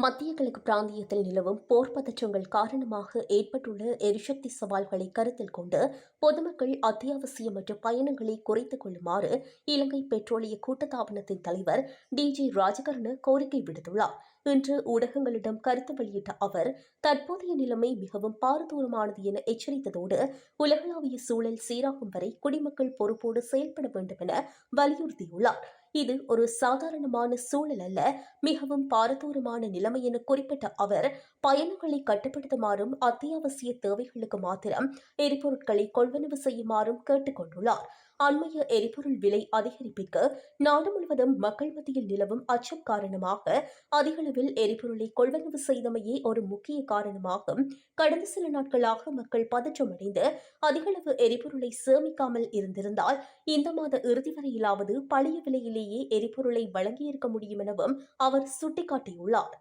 மத்திய கிழக்கு பிராந்தியத்தில் நிலவும் போர் பதற்றங்கள் காரணமாக ஏற்பட்டுள்ள எரிசக்தி சவால்களை கருத்தில் கொண்டு பொதுமக்கள் அத்தியாவசியமற்ற பயணங்களை குறைத்துக் கொள்ளுமாறு இலங்கை பெட்ரோலிய கூட்டுத்தாபனத்தின் தலைவர் டி.ஜி. ராஜகர்ண கோரிக்கை விடுத்துள்ளார். இன்று ஊடகங்களிடம் கருத்து வெளியிட்ட அவர், தற்போதைய நிலைமை மிகவும் பாரதூரமானது என எச்சரித்ததோடு, உலகளாவிய சூழல் சீராகும் வரை குடிமக்கள் பொறுப்போடு செயல்பட வேண்டும் என வலியுறுத்தியுள்ளார். இது ஒரு சாதாரணமான சூழல் அல்ல, மிகவும் பாரதூரமான நிலைமை என குறிப்பிட்ட அவர், பயணங்களை கட்டுப்படுத்துமாறும் அத்தியாவசிய தேவைகளுக்கு மாத்திரம் எரிபொருட்களை கொள்வனவு செய்யுமாறும் கேட்டுக் கொண்டுள்ளார். அண்மைய எரிபொருள் விலை அதிகரிப்பிற்கு நாடு முழுவதும் மக்கள் மத்தியில் நிலவும் அச்சம் காரணமாக அதிகளவில் எரிபொருளை கொள்வனவு செய்தமையே ஒரு முக்கிய காரணமாகும். கடந்த சில நாட்களாக மக்கள் பதற்றமடைந்து அதிகளவு எரிபொருளை சேமிக்காமல் இருந்திருந்தால் இந்த மாத இறுதி வரையிலாவது பழைய விலையிலேயே எரிபொருளை வழங்கியிருக்க முடியும் எனவும் அவர் சுட்டிக்காட்டியுள்ளார்.